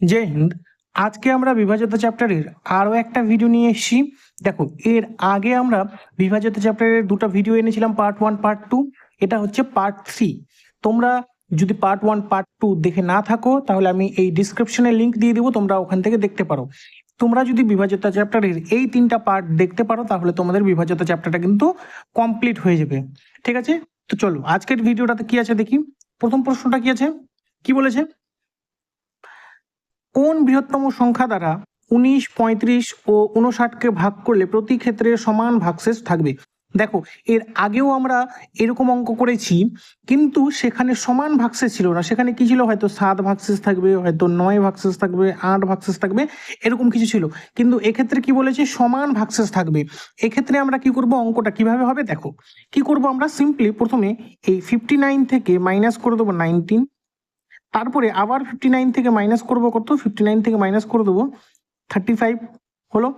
জয় হিন্দ। আজকে আমরা বিভাজ্যতা চ্যাপ্টারের আরও একটা ভিডিও নিয়ে এসেছি। দেখো, এর আগে আমরা বিভাজ্যতা চ্যাপ্টারের দুটো ভিডিও এনেছিলাম, পার্ট 1 পার্ট 2। এটা হচ্ছে পার্ট 3। তোমরা যদি পার্ট 1 পার্ট 2 দেখে না থাকো তাহলে আমি এই ডিসক্রিপশনে লিঙ্ক দিয়ে দেবো, তোমরা ওখান থেকে দেখতে পারো। তোমরা যদি বিভাজ্যতা চ্যাপ্টারের এই 3টা পার্ট দেখতে পারো তাহলে তোমাদের বিভাজ্যতা চ্যাপ্টারটা কিন্তু কমপ্লিট হয়ে যাবে। ঠিক আছে, তো চলো আজকের ভিডিওটাতে কি আছে দেখি। প্রথম প্রশ্নটা কি আছে, কি বলেছে, কোন বৃহত্তম সংখ্যা দ্বারা 19, 35 ও 59-কে ভাগ করলে প্রতি ক্ষেত্রে সমান ভাগশেষ থাকবে? দেখো, এর আগেও আমরা এরকম অঙ্ক করেছি, কিন্তু সেখানে সমান ভাগশেষ ছিল না। সেখানে কি ছিল, হয়তো 7 ভাগশেষ থাকবে, হয়তো 9 ভাগশেষ থাকবে, 8 ভাগশেষ থাকবে, এরকম কিছু ছিল। কিন্তু এক্ষেত্রে কি বলেছে, সমান ভাগশেষ থাকবে। এক্ষেত্রে আমরা কি করব, অঙ্কটা কিভাবে হবে দেখো। কি করব, আমরা সিম্পলি প্রথমে এই 59 থেকে মাইনাস করে দেবো 19, তারপরে আবার 59 থেকে মাইনাস করবো কত, 59 থেকে মাইনাস করে দেবো 35 হলো।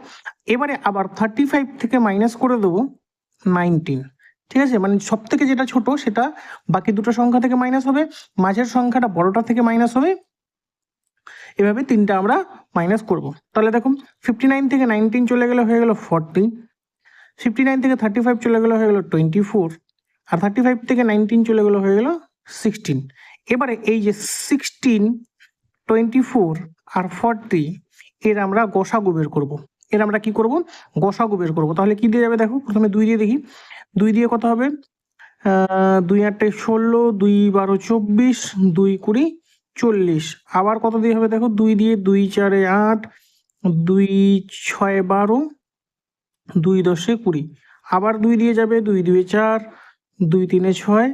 এবারে আবার 35 থেকে মাইনাস করে দেবো 19। ঠিক আছে, মানে সব থেকে যেটা ছোট সেটা বাকি দুটো সংখ্যা থেকে মাইনাস হবে, মাঝের সংখ্যাটা বড়টা থেকে মাইনাস হবে, এভাবে তিনটা আমরা মাইনাস করব। তাহলে দেখুন, 59 থেকে 19 চলে গেলে হয়ে গেল 40, 59 থেকে 35 চলে গেলে হয়ে গেল 24, আর 35 থেকে 19 চলে গেলে হয়ে গেল 16। এবারে এই যে 16, 24 আর 40 এর আমরা গসাগু বের করব। এর আমরা কি করব, গসাগু বের করব। তাহলে কি দিয়ে যাবে দেখো, প্রথমে 2 দিয়ে দেখি। 2 দিয়ে কত হবে, 2 8 16, 2 12 24, 2 20 40। আবার কত দিয়ে হবে দেখো, 2 দিয়ে 2 4 8, 2 6 12, 2 10 20। আবার 2 দিয়ে যাবে, 2 2 4, 2 3 6,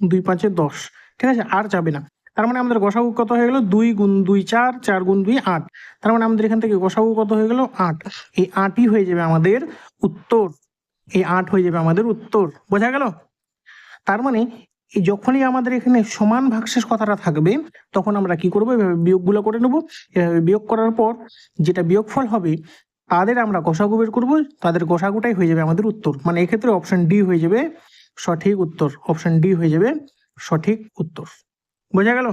2 5 10। ঠিক আছে, আর যাবে না। তার মানে আমাদের গসাগু কত হয়ে গেল, 2 গুণ 2 4, 4 গুণ 2 8। তার মানে আমাদের এখান থেকে গসাগু কত হয়ে গেল, 8। এই 8ই হয়ে যাবে আমাদের উত্তর। এই 8 হয়ে যাবে আমাদের উত্তর, বোঝা গেল? তার মানে যখনই আমাদের এখানে সমান ভাগশেষ কথাটা থাকবে তখন আমরা কি করবো, এভাবে বিয়োগগুলো করে নেবো। এভাবে বিয়োগ করার পর যেটা বিয়োগফল হবে তাদের আমরা গসাগু বের করবো, তাদের গসাগুটাই হয়ে যাবে আমাদের উত্তর। মানে এক্ষেত্রে অপশন ডি হয়ে যাবে সঠিক উত্তর। অপশন ডি হয়ে যাবে সঠিক উত্তর, বোঝা গেল?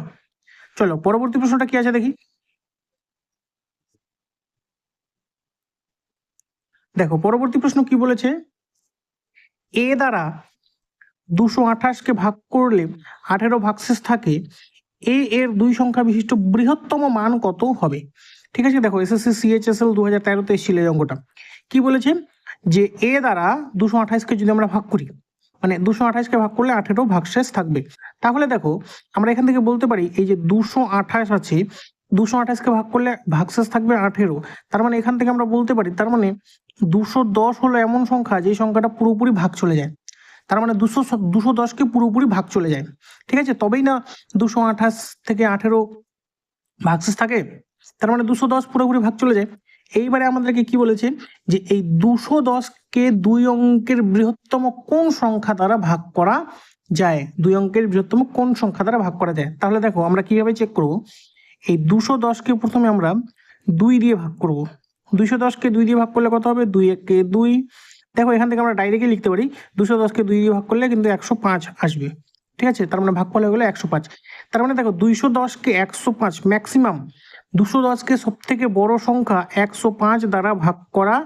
চলো পরবর্তী প্রশ্নটা কি আছে দেখি। দেখো পরবর্তী প্রশ্ন কি বলেছে, এ দ্বারা 228-কে ভাগ করলে 18 ভাগশেষ থাকে, এ এর দুই সংখ্যা বিশিষ্ট বৃহত্তম মান কত হবে? ঠিক আছে, দেখো এসএসসি সিএইচএসএল 2013-তে এসেছিল এই অঙ্কটা। কি বলেছে, যে এ দ্বারা 228-কে যদি আমরা ভাগ করি, মানে 228-কে ভাগ করলে 18 ভাগশেষ থাকবে। তাহলে দেখো আমরা এখান থেকে বলতে পারি, এই যে 228 আছে, 228-কে ভাগ করলে ভাগশেষ থাকবে 18। তার মানে এখান থেকে আমরা বলতে পারি, তার মানে 210 হলো এমন সংখ্যা যে সংখ্যাটা পুরোপুরি ভাগ চলে যায়। তার মানে 210-কে পুরোপুরি ভাগ চলে যায়। ঠিক আছে, তবেই না 228 থেকে 18 ভাগশেষ থাকে। তার মানে 210 পুরোপুরি ভাগ চলে যায়। এইবারে আমাদেরকে কি বলেছে, যে এই 210-কে 2 অঙ্কের বৃহত্তম কোন সংখ্যা দ্বারা ভাগ করা যায়, 2 অঙ্কের বৃহত্তম কোন সংখ্যা দ্বারা ভাগ করা যায়। তাহলে দেখো আমরা কিভাবে চেক করব, এই 210-কে প্রথমে আমরা 2 দিয়ে ভাগ করব। 210-কে 2 দিয়ে ভাগ করলে কত হবে, 2 1 2। দেখো এখান থেকে আমরা ডাইরেক্টলি লিখতে পারি, 210-কে 2 দিয়ে ভাগ করলে কিন্তু 105 আসবে। ঠিক আছে, তার মানে ভাগফল হয়ে গেলো 105। তার মানে দেখো 210-কে 105 ম্যাক্সিমাম, 210-কে সব থেকে বড় সংখ্যা 105 দ্বারা ভাগ করা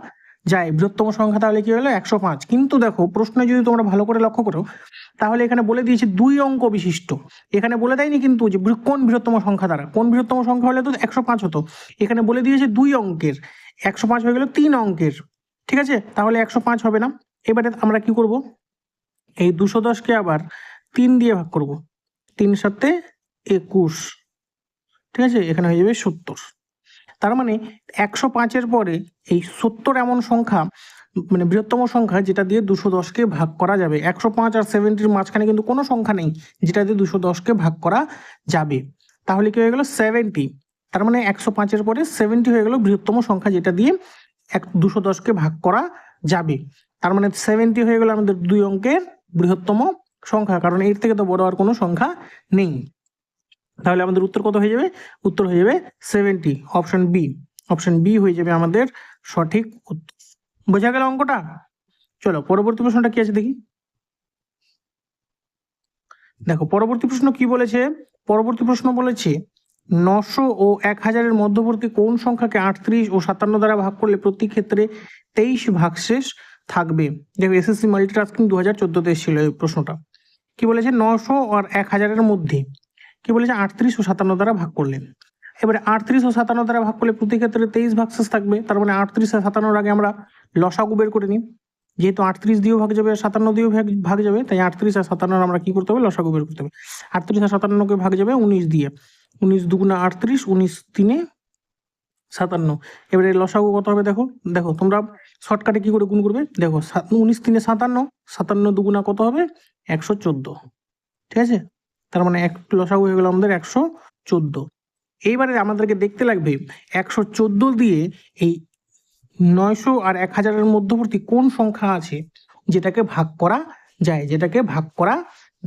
যায় বৃহত্তম সংখ্যা, তাহলে কি হলো 105। কিন্তু দেখো প্রশ্নে যদি তোমরা ভালো করে লক্ষ্য করো তাহলে এখানে বলে দিয়েছে 2 অঙ্ক বিশিষ্ট, এখানে বলে দেয়নি কিন্তু যে কোন বৃহত্তম সংখ্যা দ্বারা। কোন বৃহত্তম সংখ্যা হলে তো 105 হতো, এখানে বলে দিয়েছে 2 অঙ্কের, 105 হয়ে গেল 3 অঙ্কের। ঠিক আছে, তাহলে 105 হবে না। এবারে আমরা কি করব, এই 210-কে আবার 3 দিয়ে ভাগ করব, 3 7 21। ঠিক আছে, এখানে হয়ে যাবে 70। তার মানে 105-এর পরে এই 70 এমন সংখ্যা, মানে বৃহত্তম সংখ্যা যেটা দিয়ে 210-কে ভাগ করা যাবে। 105 আর 70-র মাঝখানে কিন্তু কোনো সংখ্যা নেই যেটা দিয়ে 210-কে ভাগ করা যাবে। তাহলে কি হয়ে গেল 70। তার মানে 105-এর পরে 70 হয়ে গেল বৃহত্তম সংখ্যা যেটা দিয়ে 210-কে ভাগ করা যাবে। তার মানে 70 হয়ে গেল আমাদের 2 অঙ্কের বৃহত্তম সংখ্যা, কারণ এর থেকে তো বড় আর কোনো সংখ্যা নেই। তাহলে আমাদের উত্তর কত হয়ে যাবে, উত্তর হয়ে যাবে 70। অপশন বি, অপশন বি হয়ে যাবে আমাদের সঠিক উত্তর। বোঝা গেল অঙ্কটা? চলো পরবর্তী প্রশ্নটা কি আছে দেখি। দেখো পরবর্তী প্রশ্ন কি বলেছে, পরবর্তী প্রশ্ন বলেছে 900 ও 1000-এর মধ্যবর্তী কোন সংখ্যাকে 38 ও 57 দ্বারা ভাগ করলে প্রতি ক্ষেত্রে 23 ভাগশেষ থাকবে? দেখো এসএসসি মাল্টিটাস্কিং 2014-তে এসেছিল এই প্রশ্নটা। কি বলেছে? 900 আর 1000-এর মধ্যে কি বলেছে? 38 ও 57 দ্বারা ভাগ করলে। এবারে 38 ও 57 দ্বারা ভাগ করলে প্রতি ক্ষেত্রে 23 ভাগশেষ থাকবে। তার মানে 38 আর 57-র আগে আমরা লসাগু বের করে নিই। যেহেতু 38 দিয়েও ভাগ যাবে, 57 দিয়েও ভাগ যাবে, তাই 38 আর 57-র আমরা কি করতে হবে? লসাগু বের করতে হবে। 38 আর 57-কে ভাগ যাবে 19 দিয়ে। 19 দুগুণা 38, 19 তিনে 57। এবারে লসাগু কত হবে? দেখো দেখো তোমরা শর্টকাটে কি করে গুণ করবে? দেখো 19 তিনে 57, 57 দুগুণা কত হবে? 114। ঠিক আছে, তার মানে এক লসাগু হয়ে গেল আমাদের 114। এইবারে আমাদেরকে দেখতে লাগবে 114 দিয়ে এই 900 আর 1000-এর মধ্যবর্তী কোন সংখ্যা আছে যেটাকে ভাগ করা যায়, যেটাকে ভাগ করা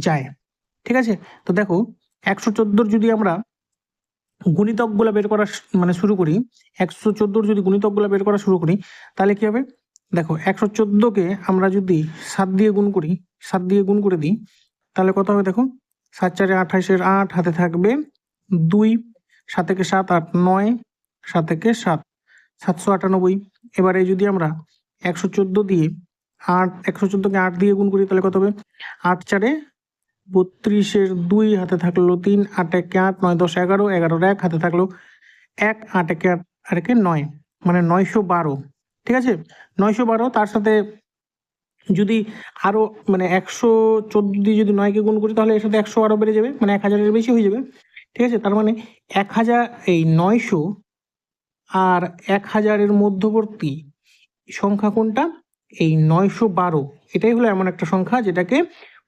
যায়। ঠিক আছে, তো দেখো 114-র যদি আমরা গুণিতকগুলো বের করা মানে শুরু করি, 114-র যদি গুণিতকগুলো বের করা শুরু করি তাহলে কি হবে? দেখো 114-কে আমরা যদি 7 দিয়ে গুণ করি, 7 দিয়ে গুণ করে দিই তাহলে কত হবে? দেখো 7 4 28-এর 8 হাতে থাকবে 2, 7 থেকে 7 8 9, 7 থেকে 7 798। এবারে যদি আমরা 114 দিয়ে 114-কে 8 দিয়ে গুণ করি তাহলে কত হবে? 8 4 32-এর 2 হাতে থাকলো 3, 8 1 8 9 10 11, 11-এর 1 হাতে থাকলো 1, 8 1 8 আর 1 9, মানে 912। ঠিক আছে, 912। তার সাথে যদি আরো মানে 114 দিয়ে যদি 9-কে গুণ করি তাহলে এর সাথে 100 আরো বেড়ে যাবে, মানে 1000-এর বেশি হয়ে যাবে। ঠিক আছে, তার মানে 1000 এই 900 আর 1000-এর মধ্যবর্তী সংখ্যা কোনটা? এই 912। এটাই হলো এমন একটা সংখ্যা যেটাকে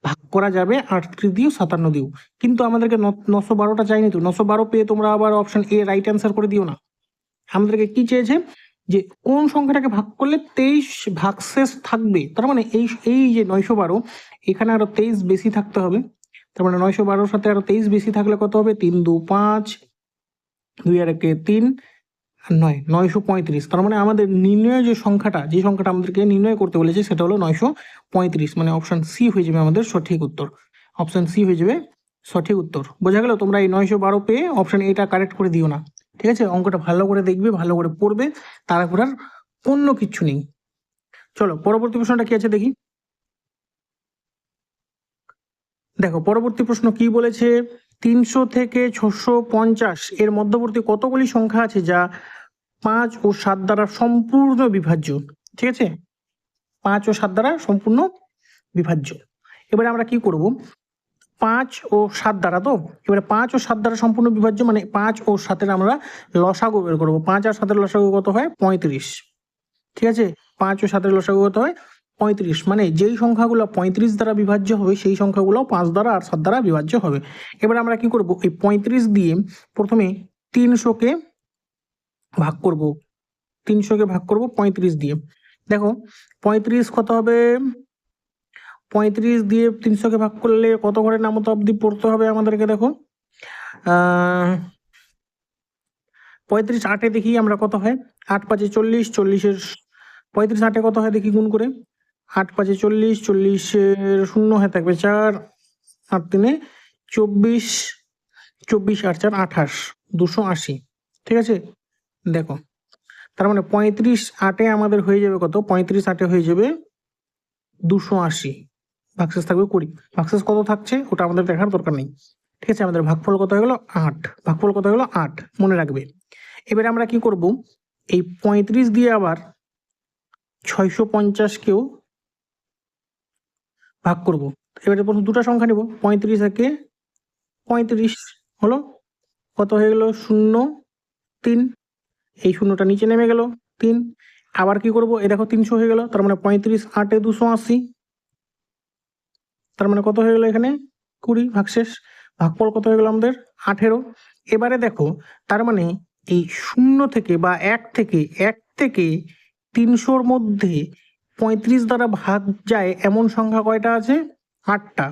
ভাগ করা যাবে 38 দিয়েও 57 দিয়েও। কিন্তু আমাদেরকে 912টা চাইনি তো। 912 পেয়ে তোমরা আবার অপশন এ রাইট অ্যান্সার করে দিও না। আমাদেরকে কি চেয়েছে? যে কোন সংখ্যাটাকে ভাগ করলে 23 ভাগশেষ থাকবে। তার মানে এই যে 912, এখানে আরো 23 বেশি থাকতে হবে। তার মানে 912-র সাথে আরো 23 বেশি থাকলে কত হবে? 3 2 5, 2 আর 1 3 আর 9 935। তার মানে আমাদের নির্ণয় যে সংখ্যাটা আমাদেরকে নির্ণয় করতে বলেছে সেটা হলো 935। মানে অপশন সি হয়ে যাবে আমাদের সঠিক উত্তর। অপশন সি হয়ে যাবে সঠিক উত্তর। বোঝা গেল? তোমরা এই 912 পেয়ে অপশন এটা কারেক্ট করে দিও না। ঠিক আছে, অঙ্কটা ভালো করে দেখবে, ভালো করে পড়বে, তারপর আর অন্য কিচ্ছু নেই। চলো পরবর্তী প্রশ্নটা কি আছে দেখি। দেখো পরবর্তী প্রশ্ন কি বলেছে? 300 থেকে 650 এর মধ্যবর্তী কতগুলি সংখ্যা আছে যা 5 ও 7 দ্বারা সম্পূর্ণ বিভাজ্য? ঠিক আছে, 5 ও 7 দ্বারা সম্পূর্ণ বিভাজ্য। এবারে আমরা কি করব? 5 ও 7 দ্বারা, তো এবারে 5 ও 7 দ্বারা সম্পূর্ণ বিভাজ্য মানে 5 ও 7-এর আমরা লসাগু বের করব। 5 আর 7-এর লসাগু কত হয়? 35। ঠিক আছে, 5 ও 7-এর লসাগু কত হয়? 35। মানে যেই সংখ্যাগুলো 35 দ্বারা বিভাজ্য হবে সেই সংখ্যাগুলো 5 দ্বারা আর 7 দ্বারা বিভাজ্য হবে। এবারে আমরা কি করব? এই 35 দিয়ে প্রথমে 300-কে ভাগ করব। 300-কে ভাগ করব 35 দিয়ে। দেখো 35 কত হবে? 35 দিয়ে 300-কে ভাগ করলে কত ঘরের নামতা অবধি পড়তে হবে আমাদেরকে? দেখো 35 8-এ দেখি আমরা কত হয়। 8 5 40, 40-এর 35 8-এ কত হয় দেখি গুণ করে। 8 5 40, 40-এর 0 হয়ে থাকবে 4, 8 3 24, 24 8 4 28, 280। ঠিক আছে, দেখো তার মানে 35 8-এ আমাদের হয়ে যাবে কত? 35 8-এ হয়ে যাবে 280। ভাগশেষ থাকবে 20। ভাগশেষ কত থাকছে ওটা আমাদের দেখার দরকার নেই। ঠিক আছে, আমাদের ভাগফল কত হয়ে গেল? 8। ভাগফল কত হয়ে গেল? 8, মনে রাখবে। এবারে আমরা কি করব? এই 35 দিয়ে আবার 650-কেও ভাগ করব। এবারে প্রথম দুটো সংখ্যা নিব। 35 একে 35 হলো, কত হয়ে গেল? 0 3। এই শূন্যটা নিচে নেমে গেল 3। আবার কি করব? এই দেখো 300 হয়ে গেল। তার মানে 35 8-এ 280। তার মানে কত হয়ে গেল? এখানে 20। ভাগশেষ ভাগফল কত হয়ে গেল আমাদের? 18। এবারে দেখো তার মানে এই 0 থেকে বা 1 থেকে 300-র মধ্যে 35 দ্বারা ভাগ যায় এমন সংখ্যা কয়টা আছে? 8টা।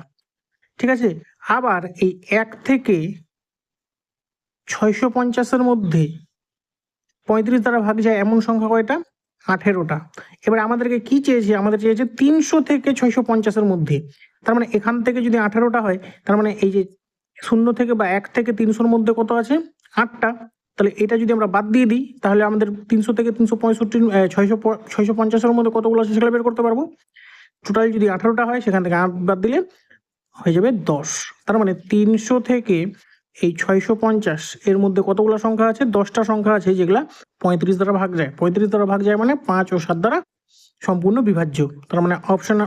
ঠিক আছে, আবার এই 1 থেকে 650-এর মধ্যে 35 দ্বারা ভাগ যায় এমন সংখ্যা কয়টা? 18টা। এবার আমাদেরকে কি চেয়েছে? আমাদের চেয়েছে 300 থেকে 650-এর মধ্যে। তার মানে এখান থেকে যদি 18টা হয় তার মানে এই যে 0 থেকে বা 1 থেকে 300-র মধ্যে কত আছে? 8টা। তাহলে এটা যদি আমরা বাদ দিয়ে দিই তাহলে আমাদের 300 থেকে 365 650-এর মধ্যে কতগুলো আছে সেগুলো বের করতে পারবো। টোটাল যদি 18টা হয় সেখান থেকে 8 বাদ দিলে হয়ে যাবে 10। তার মানে 300 থেকে এই 650 এর মধ্যে কতগুলো সংখ্যা আছে? 10টা সংখ্যা আছে যেগুলা 35 দ্বারা ভাগ যায়। 35 দ্বারা ভাগ যায় মানে 5 ও 7 দ্বারা সম্পূর্ণ বিভাজ্য। তার মানে অপশন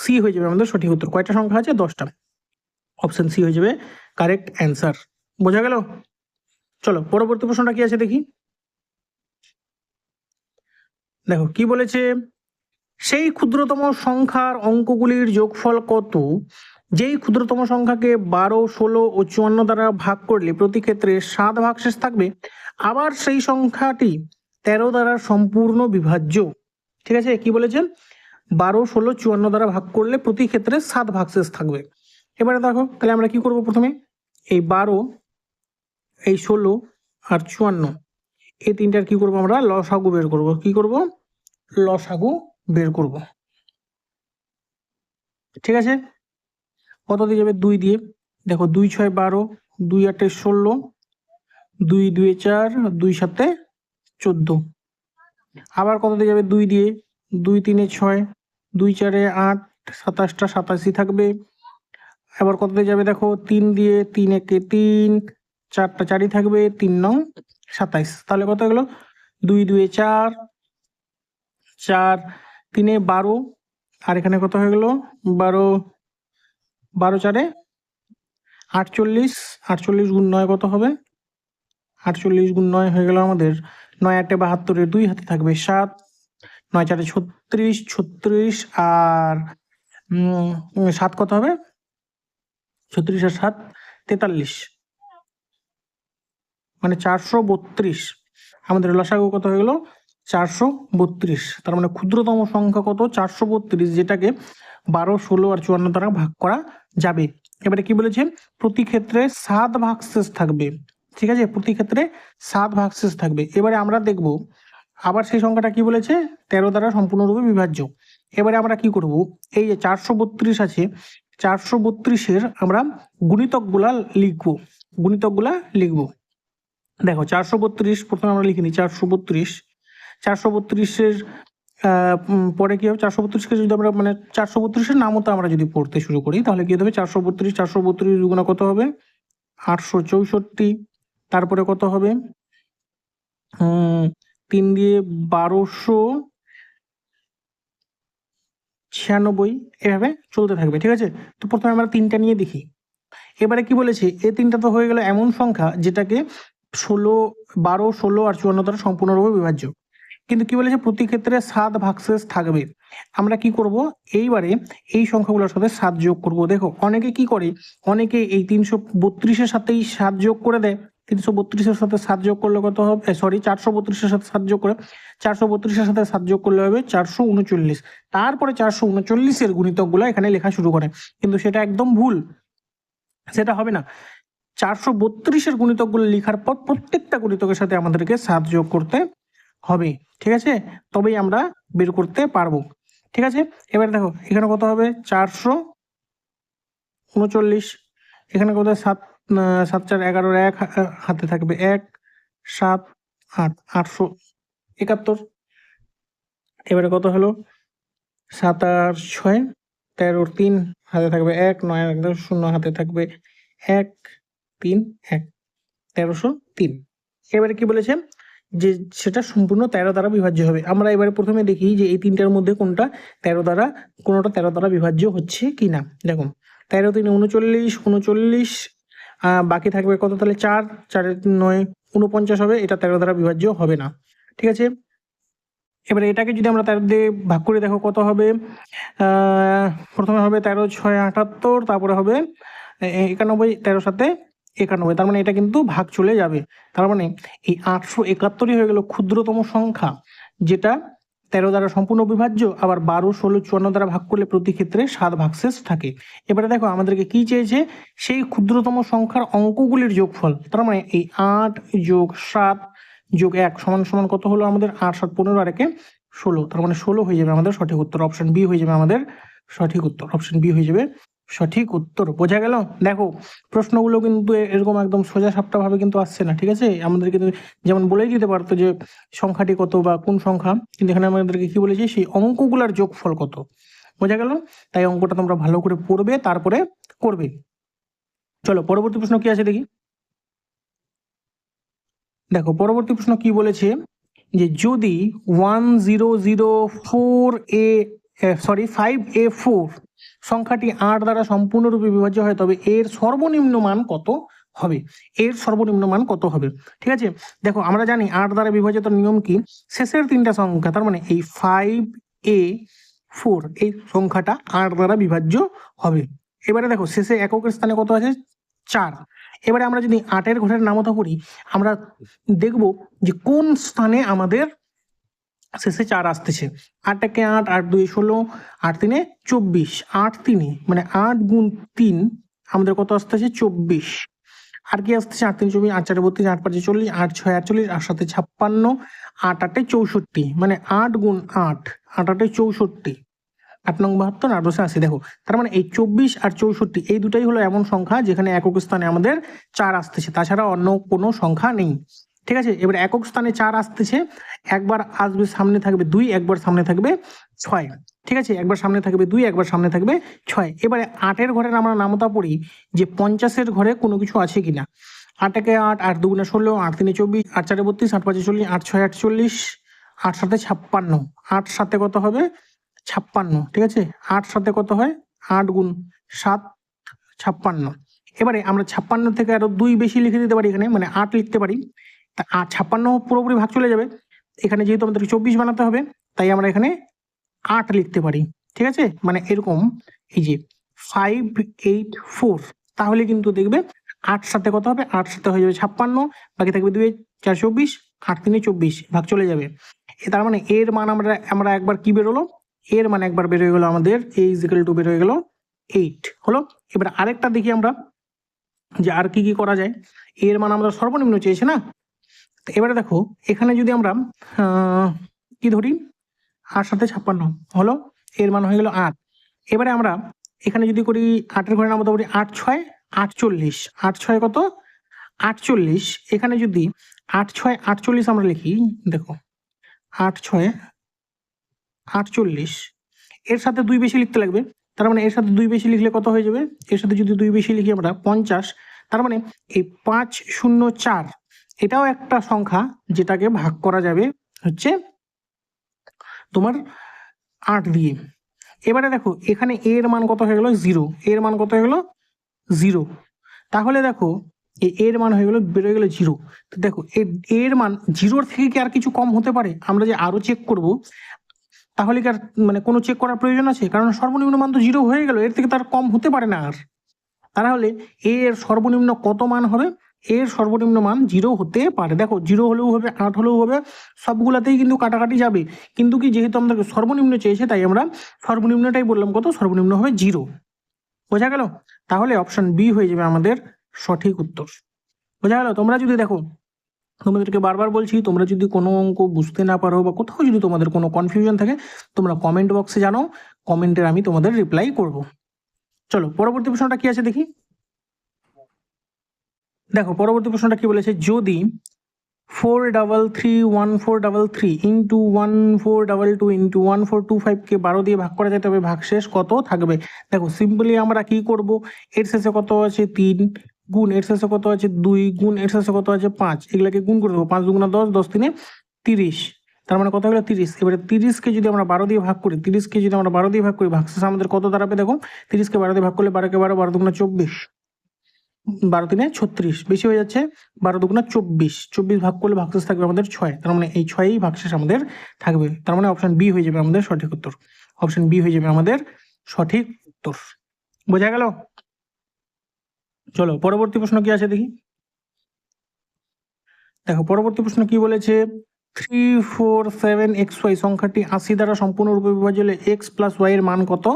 সি হয়ে যাবে আমাদের সঠিক উত্তর। কয়টা সংখ্যা আছে? 10টা। অপশন সি হয়ে যাবে কারেক্ট অ্যান্সার। বোঝা গেল? চলো পরবর্তী প্রশ্নটা কি আছে দেখি। দেখো কি বলেছে, সেই ক্ষুদ্রতম সংখ্যার অঙ্কগুলির যোগফল কত যেই ক্ষুদ্রতম সংখ্যাকে 12, 16 ও 54 দ্বারা ভাগ করলে প্রতি ক্ষেত্রে 7 ভাগশেষ থাকবে, আবার সেই সংখ্যাটি 13 দ্বারা সম্পূর্ণ বিভাজ্য। ঠিক আছে, কি বলেছে? 12, 16, 54 দ্বারা ভাগ করলে প্রতি ক্ষেত্রে 7 ভাগশেষ থাকবে। এবারে দেখো তাহলে আমরা কি করব, প্রথমে এই 12, এই 16 আর 54 এই তিনটার কি করব, আমরা লসাগু বের করব। কি করব? লসাগু বের করব। ঠিক আছে, কত দিয়ে যাবে? 2 দিয়ে। দেখো 2 6 12, 2 8 16, 2 2 4, 2 7 14। আবার কত দিয়ে যাবে? 2 দিয়ে। 2 3 6, 2 4 8, 27টা 87 থাকবে। আবার কত দিয়ে যাবে? দেখো 3 দিয়ে। 3 1 3, 4টা 4ই থাকবে। 3 9 27। তাহলে কত গেল? 2 2 4, 4 3 12, আর এখানে কত হয়ে গেল? 12 12 4 48। 48 গুণ 9 কত হবে? 48 গুণ 9 হয়ে গেল আমাদের 9 8 72, 2 হাতে থাকবে 7, 9 4 36, 36 আর 7 কত হবে? 36 আর 7 43, মানে 432। আমাদের লসাগু কত হয়ে গেল? 432। তার মানে ক্ষুদ্রতম সংখ্যা কত? 432, যেটাকে 12, 16 আর 54 দ্বারা ভাগ করা যাবে। এবারে কি বলেছে? প্রতি ক্ষেত্রে 7 ভাগশেষ থাকবে। ঠিক আছে, প্রতি ক্ষেত্রে 7 ভাগশেষ থাকবে। এবারে আমরা দেখব আবার সেই সংখ্যাটা কি বলেছে? 13 দ্বারা সম্পূর্ণরূপে বিভাজ্য। এবারে আমরা কি করব, এই যে 432 আছে, 432-এর আমরা গুণিতকগুলা লিখব। গুণিতকগুলা লিখব। দেখো 432 প্রথমে আমরা লিখে নিই। 432-এর পরে কি হবে? 432-কে যদি আমরা মানে 432-এর নামও তো আমরা যদি পড়তে শুরু করি তাহলে কি হবে? 432 গুণ কত হবে? 864। তারপরে কত হবে? 3 দিয়ে 1296, এভাবে চলতে থাকবে। ঠিক আছে, তো প্রথমে আমরা 3টা নিয়ে দেখি। এবারে কি বলেছে? এই 3টা তো হয়ে গেল এমন সংখ্যা যেটাকে 12, 16 আর 54 দ্বারা সম্পূর্ণরূপে বিভাজ্য। কিন্তু কি বলেছে? প্রতি ক্ষেত্রে 7 ভাগশেষ থাকবে। আমরা কি করব? এইবারে এই সংখ্যাগুলোর সাথে 7 যোগ করব। দেখো অনেকে কি করে, অনেকে এই 332-এর সাথেই 7 যোগ করে দেয়। 332-এর সাথে 7 যোগ করলে কত হবে? সরি, 432-এর সাথে 7 যোগ করে, 432-এর সাথে 7 যোগ করলে হবে 439। তারপরে 439-এর গুণিতকগুলো এখানে লেখা শুরু করে, কিন্তু সেটা একদম ভুল। সেটা হবে না। 432-এর গুণিতকগুলো লেখার পর প্রত্যেকটা গুণিতকের সাথে আমাদেরকে 7 যোগ করতে হবে। ঠিক আছে, তবেই আমরা বের করতে পারবো। ঠিক আছে, এবার দেখো এখানে কত হবে? 439। এখানে কত? 7 7 4 11, 1 হাতে থাকবে 1, 7 8, 871। এবারে কত হলো? 7 আর 6 13, 3 হাতে থাকবে 1, 9 0 হাতে থাকবে 1, 3 1, 1303। এবারে কি বলেছে? যে সেটা সম্পূর্ণ 13 দ্বারা বিভাজ্য হবে। আমরা এবারে প্রথমে দেখি যে এই তিনটার মধ্যে কোনটা 13 দ্বারা, কোনটা 13 দ্বারা বিভাজ্য হচ্ছে কিনা। দেখুন 13 3 39, 39, বাকি থাকবে কত? তাহলে 4, 4 9 49 হবে। এটা 13 দ্বারা বিভাজ্য হবে না। ঠিক আছে, এবারে এটাকে যদি আমরা 13 দিয়ে ভাগ করে দেখো কত হবে? প্রথমে হবে 13 6 78, তারপরে হবে 91, 13 7 91। তার মানে এটা কিন্তু ভাগ চলে যাবে। তার মানে এই 871-ই হয়ে গেল ক্ষুদ্রতম সংখ্যা, যেটা 13 দ্বারা সম্পূর্ণ বিভাজ্য। আবার 12, 16, 54 দ্বারা ভাগ করলে প্রতি ক্ষেত্রে 7 ভাগশেষ থাকে। এবারে দেখো আমাদেরকে কি চেয়েছে? সেই ক্ষুদ্রতম সংখ্যার অঙ্কগুলির যোগফল। তার মানে এই 8 যোগ 7 যোগ 1 সমান সমান কত হলো আমাদের? 8 7 15 আর 1 16। তার মানে 16 হয়ে যাবে আমাদের সঠিক উত্তর। অপশন বি হয়ে যাবে আমাদের সঠিক উত্তর। অপশন বি হয়ে যাবে সঠিক উত্তর। বোঝা গেল? দেখো প্রশ্নগুলো কিন্তু এরকম একদম সোজা সাপটা ভাবে কিন্তু আসছে না, ঠিক আছে? আমাদের কিন্তু যেমন বলেই দিতে পারতো যে সংখ্যাটি কত বা কোন সংখ্যা, কিন্তু এখানে আমাদেরকে কি বলেছে, সেই অঙ্কগুলার যোগফল কত। বোঝা গেল? তাই অঙ্কটা তোমরা ভালো করে পড়বে, তারপরে করবে। চলো পরবর্তী প্রশ্ন কি আছে দেখি। দেখো পরবর্তী প্রশ্ন কি বলেছে, যে যদি 5A4 সংখ্যাটি 8 দ্বারা সম্পূর্ণরূপে বিভাজ্য হয়, তবে এর সর্বনিম্ন মান কত হবে? এর সর্বনিম্ন মান কত হবে? ঠিক আছে, দেখো আমরা জানি 8 দ্বারা বিভাজিত নিয়ম কি, শেষের তিনটা সংখ্যা, তার মানে এই 5A4 এই সংখ্যাটা 8 দ্বারা বিভাজ্য হবে। এবারে দেখো শেষে এককের স্থানে কত আছে, 4। এবারে আমরা যদি 8-এর ঘরের নামতা পড়ি, আমরা দেখব যে কোন স্থানে আমাদের শেষে 4 আসতেছে। 8 একে 8, 8 2 16, 8 3 24, 8 3 মানে 8 গুণ 3 আমাদের কত আসতেছে, 24। আর কি আসতেছে, 8 3 24, 8 4 32, 8 5 40, 8 6 48, 8 7 56, 8 8 64, মানে 8 গুণ 8, 8 8 64, 8 9 72, 8 10 80। দেখো তার মানে এই 24 আর 64 এই দুটাই হলো এমন সংখ্যা যেখানে একক স্থানে আমাদের 4 আসতেছে, তাছাড়া অন্য কোনো সংখ্যা নেই। ঠিক আছে, এবার একক স্থানে 4 আসতেছে, একবার আসবে সামনে থাকবে 2, একবার সামনে থাকবে 6। ঠিক আছে, একবার সামনে থাকবে 2, একবার সামনে থাকবে 6। এবারে 8-এর ঘরের আমরা নামতা পড়ি যে 50-এর ঘরে কোনো কিছু আছে কিনা। 8 একে 8, 8 2 16, 8 3 24, 8 4 32, 8 5 40, 8 6 48, 8 7 56, 8 7 কত হবে, 56। ঠিক আছে, 8 সাথে কত হয়, 8 গুণ 7 56। এবারে আমরা 56 থেকে আরো 2 বেশি লিখে দিতে পারি এখানে, মানে 8 লিখতে পারি। তা 56 পুরোপুরি ভাগ চলে যাবে, এখানে যেহেতু আমাদের 24 বানাতে হবে, তাই আমরা এখানে 8 লিখতে পারি। ঠিক আছে, মানে এরকম এই যে 584, তাহলে কিন্তু দেখবে 8 সাথে কত হবে, 8 সাথে হয়ে যাবে 56, বাকি থাকবে 2 4 24, 8 3 24, ভাগ চলে যাবে। তার মানে এর মান আমরা একবার কি বেরোলো, এর মান একবার বের হয়ে গেল আমাদের a = বের হয়ে গেল 8 হলো। এবার আরেকটা দেখি আমরা যে আর কি কি করা যায়। এর মান আমরা সর্বনিম্ন চেয়েছি না, এবারে দেখো এখানে যদি আমরা কি ধরি, 8 সাথে 56 হলো, এর মান হয়ে গেল 8। এবারে আমরা এখানে যদি করি 8-এর ঘরের নামতা করি, 8 6 48, 8 6 কত, 48। এখানে যদি 8 6 48 আমরা লিখি, দেখো 8 6 48, এর সাথে 2 বেশি লিখতে লাগবে, তার মানে এর সাথে 2 বেশি লিখলে কত হয়ে যাবে, এর সাথে যদি 2 বেশি লিখি আমরা 50, তার মানে এই 504 এটাও একটা সংখ্যা যেটাকে ভাগ করা যাবে হচ্ছে তোমার 8 দিয়ে। এবারে দেখো এখানে এর মান কত হয়ে গেল, 0, এর মান কত হয়ে গেল, 0। তাহলে দেখো এর মান হয়ে গেল, বেরোয় গেল 0। তো দেখো এর মান 0-র থেকে কি আর কিছু কম হতে পারে? আমরা যে আরো চেক করব, তাহলে কি আর মানে কোনো চেক করার প্রয়োজন আছে? কারণ সর্বনিম্ন মান তো 0 হয়ে গেল, এর থেকে তার কম হতে পারে না আর। তাহলে এর সর্বনিম্ন কত মান হবে, এর সর্বনিম্ন মান 0 হতে পারে। দেখো 0 হলেও হবে, 8 হলেও হবে, সবগুলাতেই কিন্তু কাটাকাটি যাবে, কিন্তু কি যেহেতু আমাদের সর্বনিম্ন চেয়েছে, তাই আমরা সর্বনিম্নটাই বললাম কত, সর্বনিম্ন হবে 0। বোঝা গেল? তাহলে অপশন বি হয়ে যাবে আমাদের সঠিক উত্তর। বোঝা গেল? তোমরা যদি দেখো, তোমাদেরকে বারবার বলছি, তোমরা যদি কোনো অঙ্ক বুঝতে না পারো বা কোথাও যদি তোমাদের কোনো কনফিউশন থাকে, তোমরা কমেন্ট বক্সে জানাও, কমেন্টের আমি তোমাদের রিপ্লাই করব। চলো পরবর্তী প্রশ্নটা কি আছে দেখি। দেখো পরবর্তী প্রশ্নটা কি বলেছে, যদি 4331433 ইন্টু 1422 ইন্টু 1425 কে 12 দিয়ে ভাগ করা যায়, তবে ভাগশেষ কত থাকবে? দেখো সিম্পলি আমরা কি করব, এর শেষে কত আছে 3, গুণ এর শেষে কত আছে 2, গুণ এর শেষে কত আছে 5, এগুলাকে গুণ করে দেবো। 5 2 10, 10 3 30, তার মানে কত হলো 30। এবারে 30-কে যদি আমরা 12 দিয়ে ভাগ করি, 30-কে যদি আমরা 12 দিয়ে ভাগ করি, ভাগশেষ আমাদের কত দাঁড়াবে? দেখো 30-কে 12 দিয়ে ভাগ করলে 12 কে 12, 12 2 24, 12 3 36, বেশি হয়ে যাচ্ছে, 12 2 24, 24 ভাগ করলে ভাগশেষ থাকবে আমাদের 6, তার মানে এই 6ই ভাগশেষ আমাদের থাকবে। তার মানে অপশন বি হয়ে যাবে আমাদের সঠিক উত্তর। অপশন বি হয়ে যাবে আমাদের সঠিক উত্তর। বোঝা গেল? চলো পরবর্তী প্রশ্ন কি আছে দেখি। দেখো পরবর্তী প্রশ্ন কি বলেছে, 347xy সংখ্যাটি 80 দ্বারা সম্পূর্ণরূপে বিভাজ্য হলে x প্লাস y এর মান কত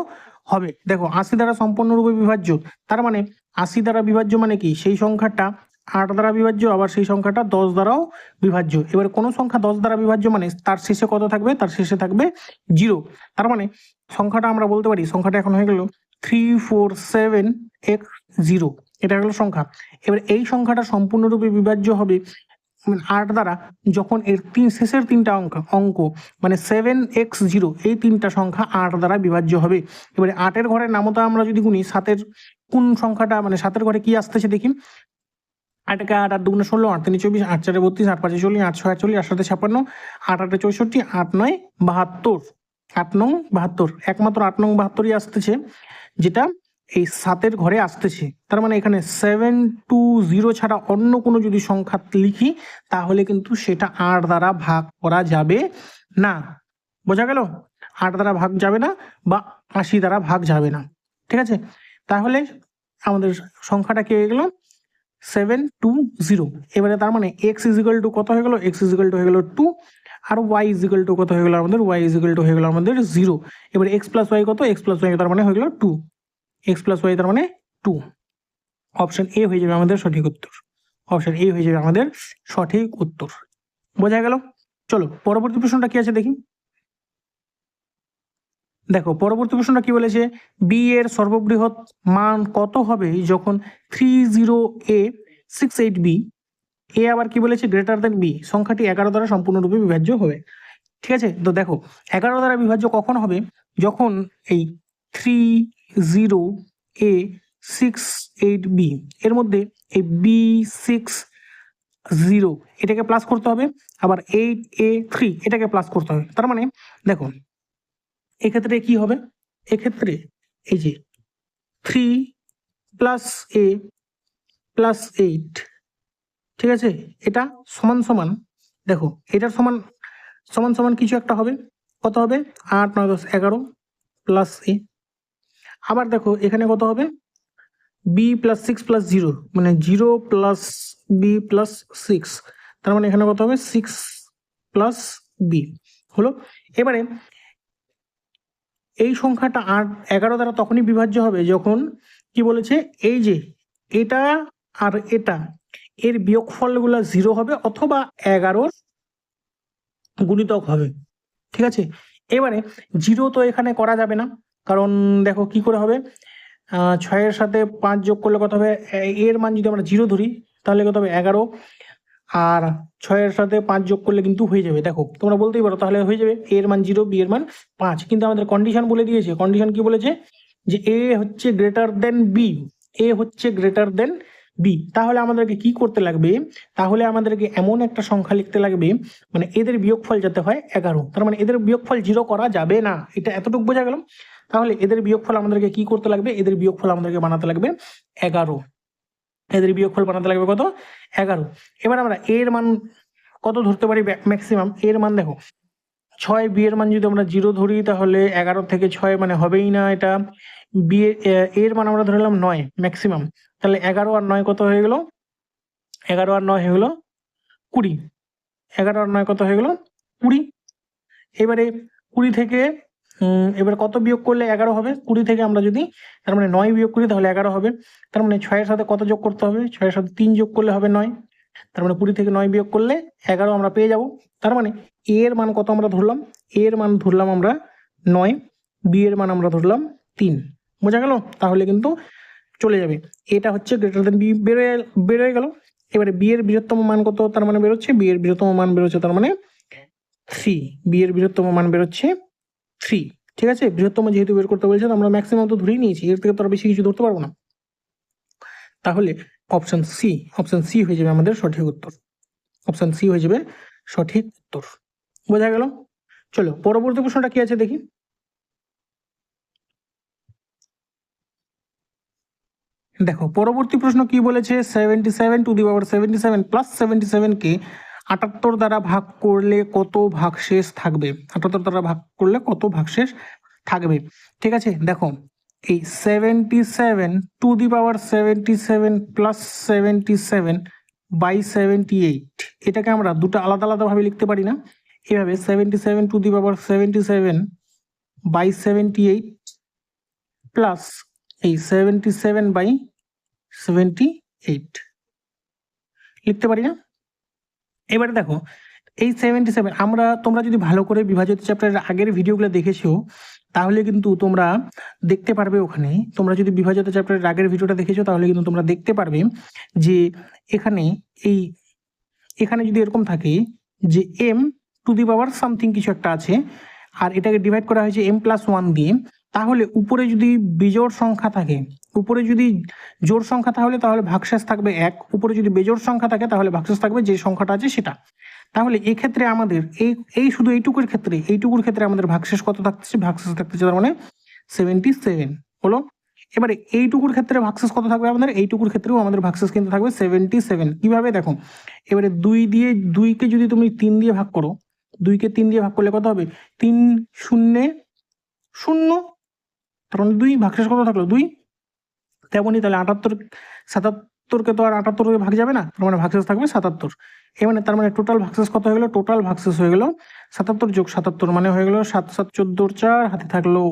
হবে? দেখো 80 দ্বারা সম্পূর্ণরূপে বিভাজ্য, তার মানে 80 দ্বারা বিভাজ্য মানে কি, সেই সংখ্যাটা 8 দ্বারা বিভাজ্য, আবার সেই সংখ্যাটা 10 দ্বারাও বিভাজ্য। এবার কোনো সংখ্যা 10 দ্বারা বিভাজ্য মানে তার শেষে কত থাকবে, তার শেষে থাকবে 0। তার মানে সংখ্যাটা আমরা বলতে পারি, সংখ্যাটা এখন হয়ে গেল 347x0, এটা হলো সংখ্যা। এবার এই সংখ্যাটা সম্পূর্ণরূপে বিভাজ্য হবে 8 দ্বারা যখন এর শেষের তিনটা অঙ্ক মানে 7x0 এই তিনটা সংখ্যা 8 দ্বারা বিভাজ্য হবে। এবারে 8-এর ঘরের নামতা আমরা যদি গুনি, 7-এর কোন সংখ্যাটা মানে 7-এর ঘরে কি আসতেছে দেখি। 8 একে 8, 8 দুগুণে 16, 8 3 24, 8 4 32, 8 5 40, 8 6 48, 8 7 56, 8 8 64, 8 9 72, 8 9 72, একমাত্র 8 9 72ই আসতেছে যেটা এই 7-এর ঘরে আসতেছে। তার মানে এখানে 720 ছাড়া অন্য কোনো যদি সংখ্যা লিখি তাহলে কিন্তু সেটা 8 দ্বারা ভাগ করা যাবে না। বোঝা গেল? 8 দ্বারা ভাগ যাবে না বা 80 দ্বারা ভাগ যাবে না। ঠিক আছে, তাহলে আমাদের সংখ্যাটা কি হয়ে গেল 720। এবারে তার মানে x ইজিক্যাল টু কত হয়ে গেল, x ইজিক্যাল টু হয়ে গেল 2, আর y ইজিক্যাল টু কত হয়ে গেল আমাদের, y ইজিক্যাল টু হয়ে গেল আমাদের 0। এবারে x প্লাস y কত, x প্লাস y তার মানে হয়ে গেল 2, x প্লাস y তার মানে 2। অপশন এ হয়ে যাবে আমাদের সঠিক উত্তর, অপশন এ হয়ে যাবে আমাদের সঠিক উত্তর। বোঝা গেল? চলো পরবর্তী প্রশ্নটা কি আছে দেখি। দেখো পরবর্তী প্রশ্নটা কি বলেছে, বি এর সর্ববৃহৎ মান কত হবে যখন 30a68b, এ আবার কি বলেছে গ্রেটার দেন বি, সংখ্যাটি 11 দ্বারা সম্পূর্ণরূপে বিভাজ্য হবে। ঠিক আছে, তো দেখো 11 দ্বারা বিভাজ্য কখন হবে, যখন এই 30a68b এর মধ্যে এই b60 এটাকে প্লাস করতে হবে, আবার 8a3 এটাকে প্লাস করতে হবে। তার মানে দেখো এক্ষেত্রে কি হবে, এক্ষেত্রে এই যে 3 প্লাস a প্লাস 8, ঠিক আছে, এটা সমান সমান, দেখো এটার সমান সমান সমান কিছু একটা হবে, কত হবে 8 9 10 11 প্লাস a, আবার দেখো এখানে কত হবে b প্লাস 6 প্লাস 0 মানে 0 প্লাস b প্লাস 6, তার মানে এখানে কত হবে 6 প্লাস b হলো। এবারে এই সংখ্যাটা 11 দ্বারা তখনই বিভাজ্য হবে যখন কি বলেছে, এই যে এটা আর এটা এর বিয়োগফলগুলো 0 হবে অথবা 11 গুণিতক হবে। ঠিক আছে, এবারে 0 তো এখানে করা যাবে না, কারণ দেখো কি করে হবে, 6-এর সাথে 5 যোগ করলে কত হবে, এর মান যদি আমরা 0 ধরি তাহলে কত হবে 11, আর 6-এর সাথে 5 যোগ করলে কিন্তু হয়ে যাবে। দেখো তোমরা বলতেই পারো তাহলে হয়ে যাবে এ এর মান 0, বি এর মান 5, কিন্তু আমাদের কন্ডিশন বলে দিয়েছে, কন্ডিশন কি বলেছে যে এ হচ্ছে গ্রেটার দেন বি, এ হচ্ছে গ্রেটার দেন বি। তাহলে আমাদেরকে কি করতে লাগবে, তাহলে আমাদেরকে এমন একটা সংখ্যা লিখতে লাগবে মানে এদের বিয়োগফল যাতে হয় 11, তার মানে এদের বিয়োগফল 0 করা যাবে না, এটা এতটুকু বোঝা গেল। তাহলে এদের বিয়োগফল আমাদেরকে কি করতে লাগবে, এদের বিয়োগফল আমাদেরকে বানাতে লাগবে 11, এদের বিয়োগফল বানাতে লাগবে কত 11। এবার আমরা এর মান কত ধরতে পারি ম্যাক্সিমাম, এর মান দেখো 6, বি এর মান যদি আমরা 0 ধরি তাহলে 11 থেকে 6 মানে হবেই না, এটা বি এর মান আমরা ধরলাম 9 ম্যাক্সিমাম, তাহলে 11 আর 9 কত হয়ে গেল, 11 আর 9 হয়ে গেল 20, 11 আর 9 কত হয়ে গেল 20। এবারে 20 থেকে এবার কত বিয়োগ করলে 11 হবে, 20 থেকে আমরা যদি তার মানে 9 বিয়োগ করি তাহলে 11 হবে, তার মানে 6-এর সাথে কত যোগ করতে হবে, 6-এর সাথে 3 যোগ করলে হবে 9, তার মানে 20 থেকে 9 বিয়োগ করলে 11 আমরা পেয়ে যাব। তার মানে এর মান কত আমরা ধরলাম, এর মান ধরলাম আমরা 9, বি এর মান আমরা ধরলাম 3। বোঝা গেল? তাহলে কিন্তু চলে যাবে, এটা হচ্ছে গ্রেটার দেন বি বেরোয় গেল। এবারে বি এর বৃহত্তম মান কত, তার মানে বেরোচ্ছে বি এর বৃহত্তম মান বেরোচ্ছে তার মানে 3, বি এর বৃহত্তম মান বেরোচ্ছে 3। ঠিক আছে, বৃহত্তম যেহেতু বের করতে বলছে আমরা ম্যাক্সিমাম তো ধরেই নিয়েছি, এর থেকে তো আর বেশি কিছু ধরতে পারবো না, তাহলে অপশন সি হয়ে যাবে আমাদের সঠিক উত্তর, অপশন সি হয়ে যাবে সঠিক উত্তর। বোঝা গেল? চলো পরবর্তী প্রশ্নটা কি আছে দেখি। দেখো পরবর্তী প্রশ্ন কি বলেছে, 77 টু দি পাওয়ার 77 প্লাস 77 কে 78 দ্বারা ভাগ করলে কত ভাগশেষ থাকবে, 78 দ্বারা ভাগ করলে কত ভাগশেষ থাকবে। ঠিক আছে, দেখো এই 77 to the power 77 plus 77 by 78 এটাকে আমরা দুটো আলাদা আলাদা ভাবে লিখতে পারি না, এভাবে 77 to the power 77 by 78 plus এই 77 বাই 78 লিখতে পারি না। এবারে দেখো এই 77 তোমরা যদি ভালো করে বিভাজিত চ্যাপ্টারের আগের ভিডিওগুলো দেখেছো তাহলে কিন্তু তোমরা দেখতে পারবে, ওখানে তোমরা যদি বিভাজিত চ্যাপ্টারের আগের ভিডিওটা দেখেছো তাহলে কিন্তু তোমরা দেখতে পারবে যে এখানে যদি এরকম থাকে যে m two the power something কিছু একটা আছে আর এটাকে ডিভাইড করা হয়েছে m+1 দিয়ে, তাহলে উপরে যদি বিজোড় সংখ্যা থাকে, উপরে যদি জোড় সংখ্যা তাহলে ভাগশেষ থাকবে 1, উপরে যদি বেজোড় সংখ্যা থাকে তাহলে ভাগশেষ থাকবে যে সংখ্যাটা আছে সেটা। তাহলে এই ক্ষেত্রে আমাদের এই শুধু এইটুকুর ক্ষেত্রে আমাদের ভাগশেষ কত থাকতেছে, ভাগশেষ থাকতেছে তার মানে 77 হলো। এবারে এইটুকুর ক্ষেত্রে ভাগশেষ কত থাকবে আমাদের, এইটুকুর ক্ষেত্রেও আমাদের ভাগশেষ কিন্তু থাকবে 77। কিভাবে দেখো, এবারে 2কে যদি তুমি 3 দিয়ে ভাগ করো, 2কে 3 দিয়ে ভাগ করলে কত হবে, 3 0 0, তার মানে 2, ভাগশেষ কত থাকলো 2। তেমনই তাহলে 77কে তো আর 78 ভাগ যাবে না, তার মানে ভাগশেষ থাকবে 77। এবারে তার মানে টোটাল ভাগশেষ কত হয়ে গেল, টোটাল ভাগশেষ হয়ে গেল 77 যোগ 77, মানে হয়ে গেল 7 7 14 4, হাতে থাকলো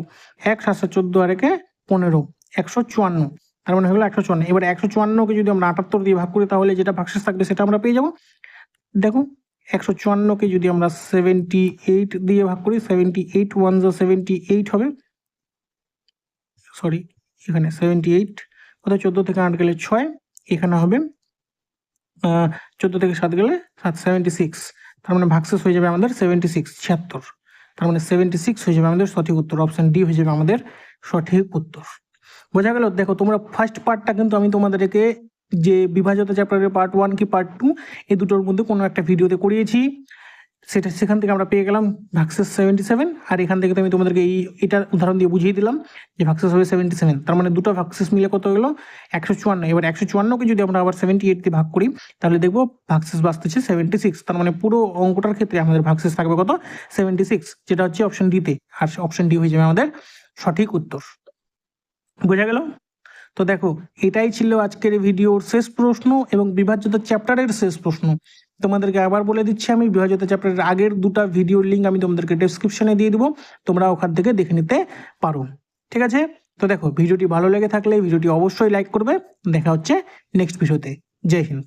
1, 7 7 14 আর 1 15, 154, তার মানে হয়ে গেল 154। এবার 154কে যদি আমরা 78 দিয়ে ভাগ করি তাহলে যেটা ভাগশেষ থাকবে সেটা আমরা পেয়ে যাব। দেখো 154কে যদি আমরা 78 দিয়ে ভাগ করি, 78 1 যা 78 হবে, সরি এখানে 78, অর্থাৎ 14 থেকে 8 গেলে 6, এখানে হবে 14 থেকে 7 গেলে 7, 76, তার মানে ভাগশেষ হয়ে যাবে আমাদের 76, 76, তার মানে 76 হয়ে যাবে আমাদের সঠিক উত্তর, অপশন ডি হয়ে যাবে আমাদের সঠিক উত্তর। বোঝা গেল? দেখো তোমরা ফার্স্ট পার্টটা কিন্তু আমি তোমাদেরকে যে বিভাজিত চ্যাপ্টারের পার্ট 1 কি পার্ট 2 এই দুটোর মধ্যে কোনো একটা ভিডিওতে করিয়েছি, সেখান থেকে আমরা পেয়ে গেলাম ভাগশেষ 77, আর এখান থেকে আমি তোমাদেরকে এটা উদাহরণ দিয়ে বুঝিয়ে দিলাম যে ভাগশেষ হবে 77, তার মানে দুটো ভাগশেষ মিলে কত হলো 154। এবার 154কে যদি আমরা আবার 78 দিয়ে ভাগ করি তাহলে দেখবো ভাগশেষ বাঁচতেছে 76, তার মানে পুরো অঙ্কটার ক্ষেত্রে আমাদের ভাগশেষ থাকবে কত 76, যেটা হচ্ছে অপশন ডিতে, আর অপশন ডি হয়ে যাবে আমাদের সঠিক উত্তর। বোঝা গেল? তো দেখো এটাই ছিল আজকের ভিডিওর শেষ প্রশ্ন এবং বিভাজিত চ্যাপ্টারের শেষ প্রশ্ন। তোমাদেরকে আবার বলে দিচ্ছি, আমি বিভাজিত চ্যাপ্টারের আগের দুটো ভিডিওর লিঙ্ক আমি তোমাদেরকে ডেসক্রিপশনে দিয়ে দিব, তোমরা ওখান থেকে দেখে নিতে পারো। ঠিক আছে? তো দেখো ভিডিওটি ভালো লেগে থাকলে ভিডিওটি অবশ্যই লাইক করবে। দেখা হচ্ছে নেক্সট ভিডিওতে। জয় হিন্দ।